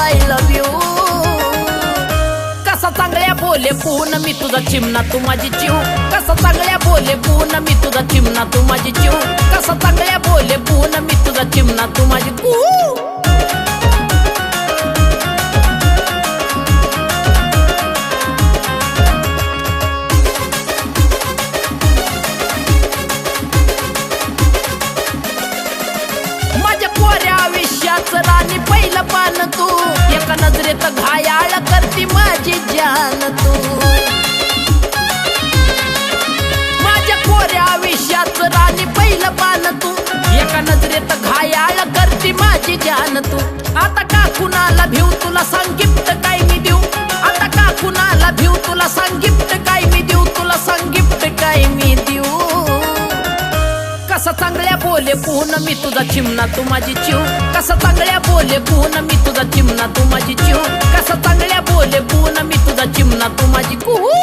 I love you. कसा चांगल्या बोले पून मी तुझा चिमणा तू माझी जीव, कसा चांगल्या बोले पून मी तुझा चिमणा तू माझी जीव, कसा चांगल्या बोले पून मी तुझा चिमणा तू माझी कू। माझ्या कोऱ्या आयुष्याचं राणी पहिलं पान तू, एका नजरेत घायाळ करती माझी जान तू। माझ्या कोऱ्या आयुष्याचं राणी पहिलं पान तू, एका नजरेत घायाळ करती माझी जान तू। आता का कुणाला भिऊ तुला सांग गिफ्ट काय मी देऊ, आता का कुणाला भिऊ तुला सांग गिफ्ट काय मी देऊ, तुला सांग गिफ्ट काय मी देऊ। कसा चांगल्या बोले पून मी तुझा चिमणा तू माझी जीव, कसा चांगल्या बोले पून मी तुझा चिमणा तू माझी जीव, कसा चांगल्या बोले पून मी तुझा चिमणा तू माझी कुहू।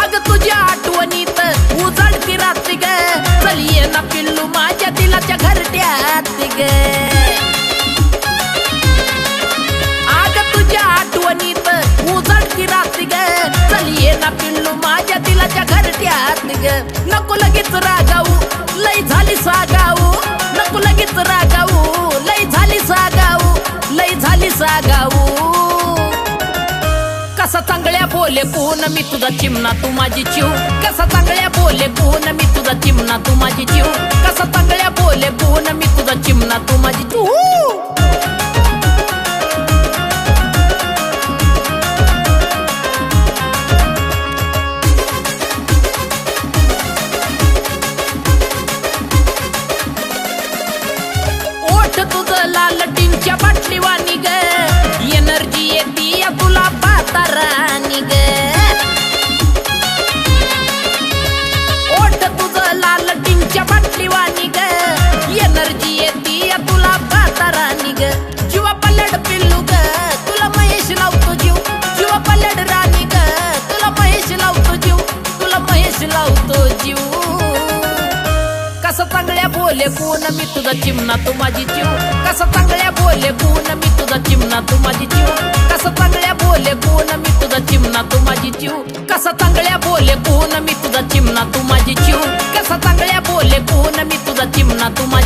अग तुझ्या आठवणीत उजळती रात्री ग, चल ये ना पिल्लू माझ्या दिलाच्या घरट्यात ग। अग तुझ्या आठवणीत उजळती रात्री ग, चल ये ना पिल्लू माझ्या दिलाच्या घरट्यात ग। नको लगेच रागावू लय झाली सागावू, नको लगेच रागावू लय झाली सागावू, लय झाली सागावू। कसा चांगल्या बोले पून मी तुझा चिमणा तू माझी जीव, कसा चांगल्या बोले पून मी तुझा चिमणा तू माझी जीव, कसा चांगल्या बोले पून मी तुझा चिमणा तू माझी जीव। ओठ तुझं लाल टिनच्या बाटली वाणी ग, एनर्जी येती या तुला पाहता राणी ग। ओठ तुझं लाल टिनच्या बाटली वाणी ग, एनर्जी येती या तुला पाहता राणी ग। जीवा पलड पिल्लू ग तुला महेश लावतो जीव, जीवा पलड राणी ग तुला महेश लावतो जीव, तुला महेश लावतो जीव। कसा चांगल्या बोले पून मी तुझा चिमणा तू माझी जीव, कसा चांगल्या बोले पून मी तुझा चिमणा तू माझी जीव, कसा चांगल्या बोले पून मी तुझा चिमणा तू माझी जीव, कसा चांगल्या बोले पून मी तुझा चिमणा तू माझी जीव, कसा चांगल्या बोले पून मी तुझा चिमणा तू माझी